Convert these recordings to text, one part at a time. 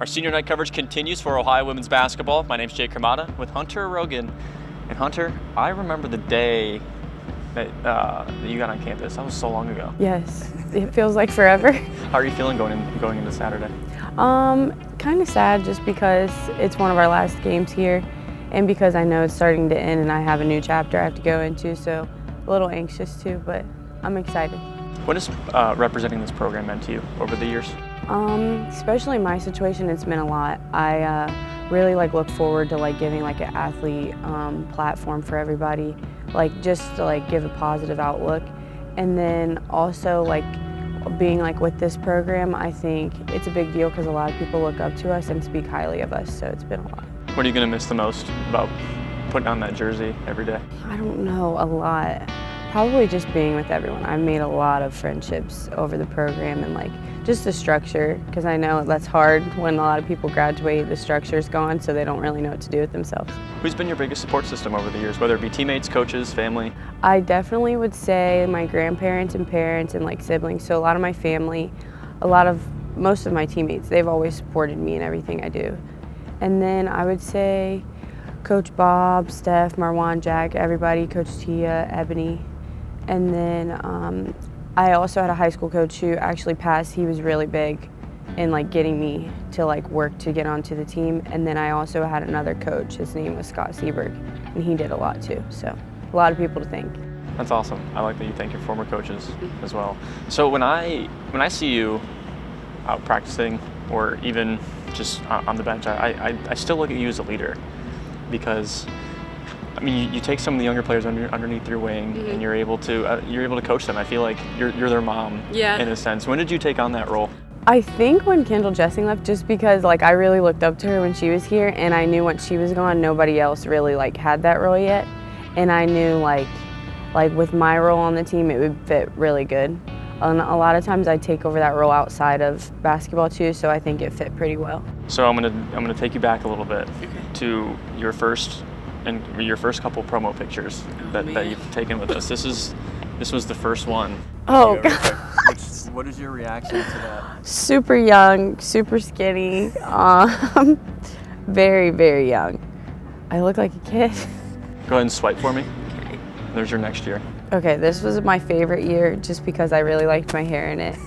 Our senior night coverage continues for Ohio women's basketball. My name's Jake Cremata with Hunter Rogan. And Hunter, I remember the day that you got on campus. That was so long ago. Yes, it feels like forever. How are you feeling going into Saturday? Kind of sad just because it's one of our last games here and because I know it's starting to end and I have a new chapter I have to go into, so a little anxious too, but I'm excited. What has representing this program meant to you over the years? Especially in my situation, it's meant a lot. I really look forward to giving an athlete platform for everybody, just to give a positive outlook. And then also being with this program, I think it's a big deal because a lot of people look up to us and speak highly of us, so it's been a lot. What are you going to miss the most about putting on that jersey every day? I don't know, a lot. Probably just being with everyone. I've made a lot of friendships over the program and just the structure, because I know that's hard when a lot of people graduate, the structure's gone, so they don't really know what to do with themselves. Who's been your biggest support system over the years, whether it be teammates, coaches, family? I definitely would say my grandparents and parents and siblings, so a lot of my family, most of my teammates, they've always supported me in everything I do. And then I would say Coach Bob, Steph, Marwan, Jack, everybody, Coach Tia, Ebony. And then I also had a high school coach who actually passed. He was really big in getting me to work to get onto the team. And then I also had another coach. His name was Scott Seberg, and he did a lot too. So a lot of people to thank. That's awesome. I like that you thank your former coaches as well. So when I see you out practicing or even just on the bench, I still look at you as a leader, because I mean, you take some of the younger players underneath your wing, and you're able to coach them. I feel like you're their mom, in a sense. When did you take on that role? I think when Kendall Jessing left, just because I really looked up to her when she was here, and I knew once she was gone, nobody else really had that role yet, and I knew with my role on the team, it would fit really good. And a lot of times I take over that role outside of basketball too, so I think it fit pretty well. So I'm gonna take you back a little bit to your first couple promo pictures that you've taken with us. This was the first one. Oh God. What is your reaction to that? Super young, super skinny, very, very young. I look like a kid. Go ahead and swipe for me. Okay. There's your next year. Okay, this was my favorite year just because I really liked my hair in it.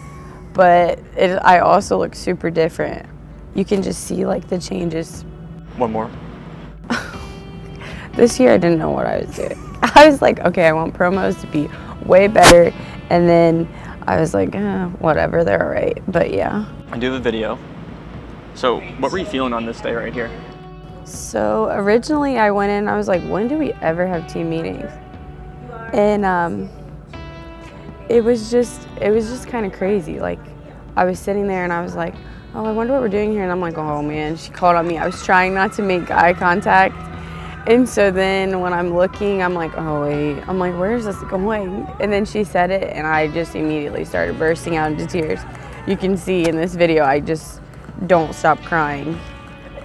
But I also look super different. You can just see the changes. One more. This year I didn't know what I was doing. I was okay, I want promos to be way better. And then I was whatever, they're all right. But yeah. I do have a video. So what were you feeling on this day right here? So originally I went in, I was when do we ever have team meetings? And it was just kind of crazy. I was sitting there and I was oh, I wonder what we're doing here. And I'm oh man, she called on me. I was trying not to make eye contact. And so then when I'm looking, I'm oh wait, I'm where is this going? And then she said it and I just immediately started bursting out into tears. You can see in this video, I just don't stop crying.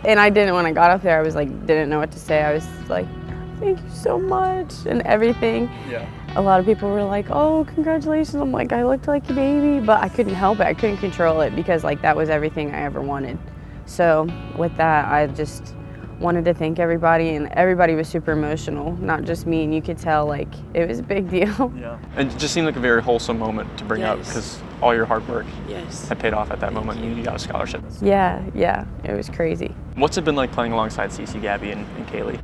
And I didn't, when I got up there, I was didn't know what to say. I was thank you so much and everything. Yeah. A lot of people were oh, congratulations. I'm I looked like a baby, but I couldn't help it. I couldn't control it because that was everything I ever wanted. So with that, I just wanted to thank everybody, and everybody was super emotional, not just me, and you could tell it was a big deal. Yeah. And it just seemed like a very wholesome moment to bring up, because all your hard work had paid off at that moment, and you got a scholarship. Yeah, it was crazy. What's it been like playing alongside CeCe Gabby and Kaylee?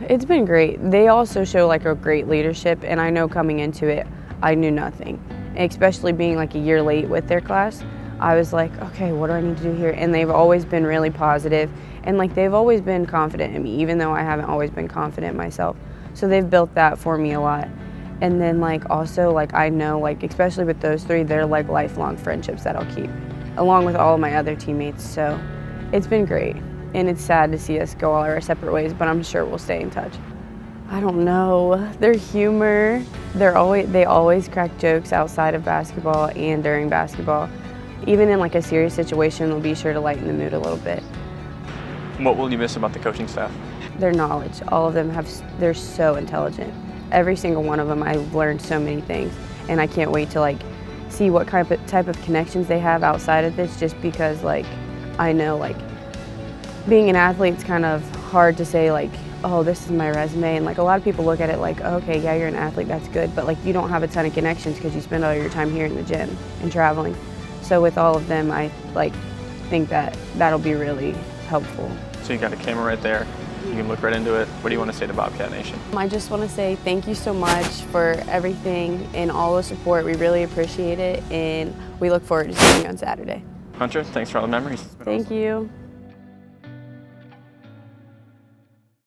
It's been great. They also show a great leadership, and I know coming into it, I knew nothing. And especially being a year late with their class, I was okay, what do I need to do here? And they've always been really positive, and they've always been confident in me, even though I haven't always been confident myself. So they've built that for me a lot. And then also I know especially with those three, they're lifelong friendships that I'll keep, along with all of my other teammates. So it's been great. And it's sad to see us go all our separate ways, but I'm sure we'll stay in touch. I don't know, their humor, they always crack jokes outside of basketball and during basketball. Even in a serious situation, they'll be sure to lighten the mood a little bit. What will you miss about the coaching staff? Their knowledge. All of them they're so intelligent. Every single one of them, I've learned so many things, and I can't wait to see what type of connections they have outside of this, just because I know being an athlete's kind of hard to say like, oh, this is my resume, and like a lot of people look at it like, oh, okay, yeah, you're an athlete, that's good, but like you don't have a ton of connections because you spend all your time here in the gym and traveling. So with all of them, I like think that that'll be really helpful. So you got a camera right there. You can look right into it. What do you want to say to Bobcat Nation? I just want to say thank you so much for everything and all the support. We really appreciate it, and we look forward to seeing you on Saturday. Hunter, thanks for all the memories. Thank you.